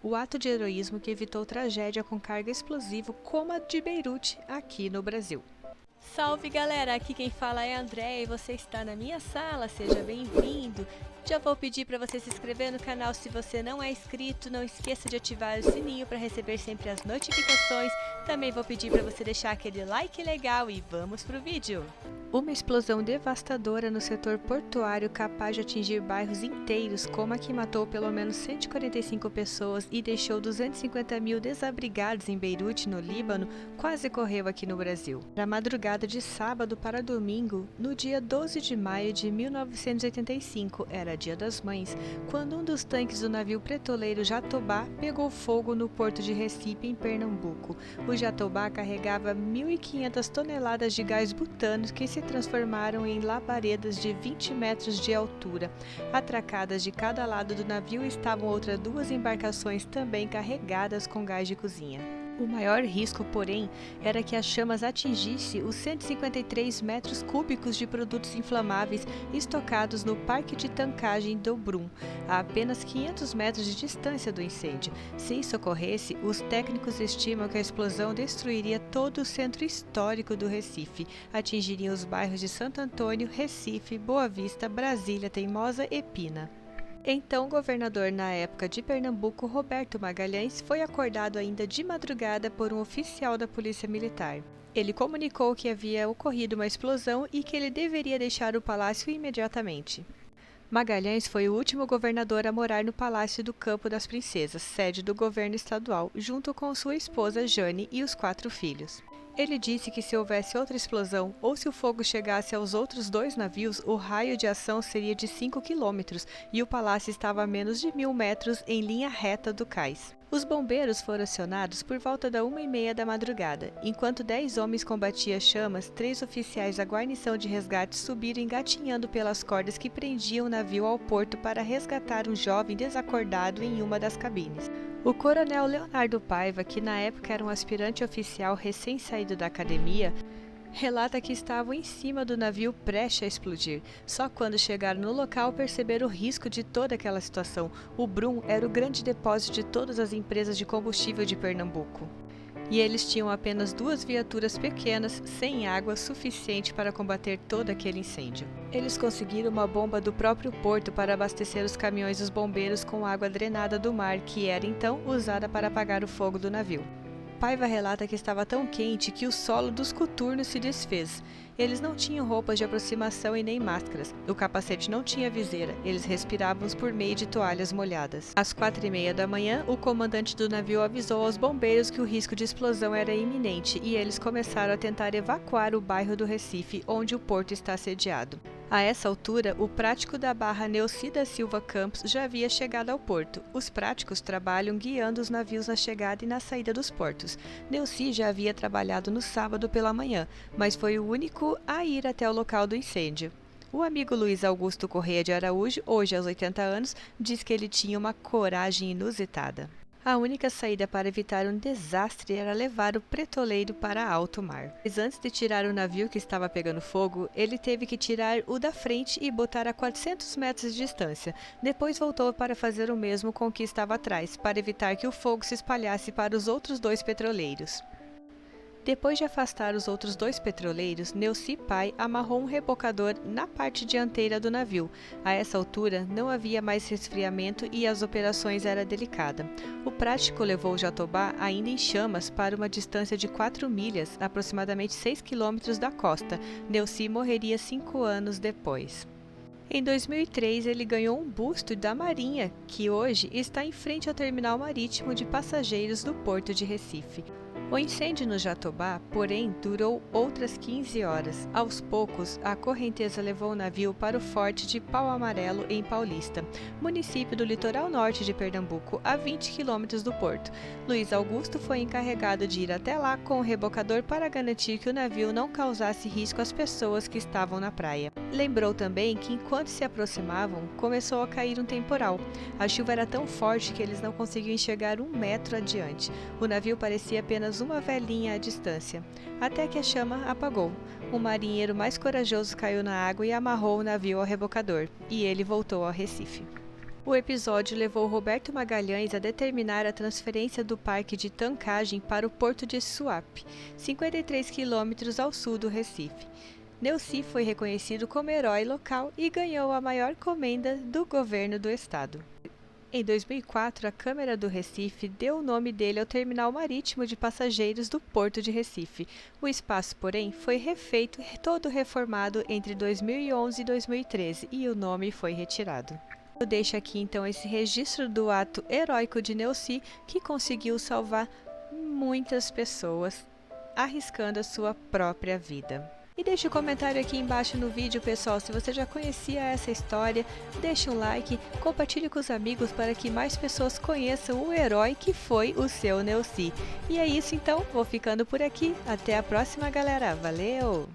o ato de heroísmo que evitou tragédia com carga explosiva como a de Beirute, aqui no Brasil. Salve galera, aqui quem fala é André e você está na minha sala, seja bem-vindo. Já vou pedir para você se inscrever no canal se você não é inscrito, não esqueça de ativar o sininho para receber sempre as notificações. Também vou pedir para você deixar aquele like legal e vamos pro vídeo. Uma explosão devastadora no setor portuário capaz de atingir bairros inteiros, como a que matou pelo menos 145 pessoas e deixou 250 mil desabrigados em Beirute, no Líbano, quase ocorreu aqui no Brasil. Na madrugada de sábado para domingo, no dia 12 de maio de 1985, era Dia das Mães, quando um dos tanques do navio petroleiro Jatobá pegou fogo no porto de Recife, em Pernambuco. O Jatobá carregava 1.500 toneladas de gás butano que se transformaram em labaredas de 20 metros de altura. Atracadas de cada lado do navio estavam outras duas embarcações também carregadas com gás de cozinha. O maior risco, porém, era que as chamas atingissem os 153 metros cúbicos de produtos inflamáveis estocados no parque de tancagem do Brum, a apenas 500 metros de distância do incêndio. Se isso ocorresse, os técnicos estimam que a explosão destruiria todo o centro histórico do Recife, atingiria os bairros de Santo Antônio, Recife, Boa Vista, Brasília, Teimosa e Pina. Então, o governador na época de Pernambuco, Roberto Magalhães, foi acordado ainda de madrugada por um oficial da Polícia Militar. Ele comunicou que havia ocorrido uma explosão e que ele deveria deixar o palácio imediatamente. Magalhães foi o último governador a morar no Palácio do Campo das Princesas, sede do governo estadual, junto com sua esposa Jane e os 4 filhos. Ele disse que se houvesse outra explosão ou se o fogo chegasse aos outros 2 navios, o raio de ação seria de 5 quilômetros e o palácio estava a menos de 1.000 metros em linha reta do cais. Os bombeiros foram acionados por volta da 1h30 da madrugada. Enquanto 10 homens combatiam chamas, 3 oficiais da guarnição de resgate subiram engatinhando pelas cordas que prendiam o navio ao porto para resgatar um jovem desacordado em uma das cabines. O coronel Leonardo Paiva, que na época era um aspirante oficial recém-saído da academia, relata que estavam em cima do navio prestes a explodir. Só quando chegaram no local perceberam o risco de toda aquela situação. O Brum era o grande depósito de todas as empresas de combustível de Pernambuco. E eles tinham apenas 2 viaturas pequenas, sem água suficiente para combater todo aquele incêndio. Eles conseguiram uma bomba do próprio porto para abastecer os caminhões dos bombeiros com água drenada do mar, que era então usada para apagar o fogo do navio. Paiva relata que estava tão quente que o solo dos coturnos se desfez. Eles não tinham roupas de aproximação e nem máscaras. O capacete não tinha viseira. Eles respiravam por meio de toalhas molhadas. Às 4h30 da manhã, o comandante do navio avisou aos bombeiros que o risco de explosão era iminente e eles começaram a tentar evacuar o bairro do Recife, onde o porto está sediado. A essa altura, o prático da barra Neuci da Silva Campos já havia chegado ao porto. Os práticos trabalham guiando os navios na chegada e na saída dos portos. Neuci já havia trabalhado no sábado pela manhã, mas foi o único a ir até o local do incêndio. O amigo Luiz Augusto Correia de Araújo, hoje aos 80 anos, diz que ele tinha uma coragem inusitada. A única saída para evitar um desastre era levar o petroleiro para alto mar. Mas antes de tirar o navio que estava pegando fogo, ele teve que tirar o da frente e botar a 400 metros de distância. Depois voltou para fazer o mesmo com o que estava atrás, para evitar que o fogo se espalhasse para os outros 2 petroleiros. Depois de afastar os outros 2 petroleiros, Neuci Pai amarrou um rebocador na parte dianteira do navio. A essa altura, não havia mais resfriamento e as operações eram delicadas. O prático levou o Jatobá ainda em chamas para uma distância de 4 milhas, aproximadamente 6 quilômetros da costa. Neuci morreria 5 anos depois. Em 2003, ele ganhou um busto da Marinha, que hoje está em frente ao terminal marítimo de passageiros do Porto de Recife. O incêndio no Jatobá, porém, durou outras 15 horas. Aos poucos, a correnteza levou o navio para o Forte de Pau Amarelo, em Paulista, município do litoral norte de Pernambuco, a 20 quilômetros do porto. Luiz Augusto foi encarregado de ir até lá com o rebocador para garantir que o navio não causasse risco às pessoas que estavam na praia. Lembrou também que, enquanto se aproximavam, começou a cair um temporal. A chuva era tão forte que eles não conseguiam enxergar 1 metro adiante. O navio parecia apenas uma velinha à distância, até que a chama apagou. O marinheiro mais corajoso caiu na água e amarrou o navio ao rebocador, e ele voltou ao Recife. O episódio levou Roberto Magalhães a determinar a transferência do parque de tancagem para o porto de Suape, 53 quilômetros ao sul do Recife. Neuci foi reconhecido como herói local e ganhou a maior comenda do governo do estado. Em 2004, a Câmara do Recife deu o nome dele ao terminal marítimo de passageiros do Porto de Recife. O espaço, porém, foi refeito e todo reformado entre 2011 e 2013 e o nome foi retirado. Eu deixo aqui então esse registro do ato heróico de Neuci, que conseguiu salvar muitas pessoas, arriscando a sua própria vida. E deixe um comentário aqui embaixo no vídeo, pessoal, se você já conhecia essa história, deixe um like, compartilhe com os amigos para que mais pessoas conheçam o herói que foi o seu Neuci. E é isso então, vou ficando por aqui, até a próxima galera, valeu!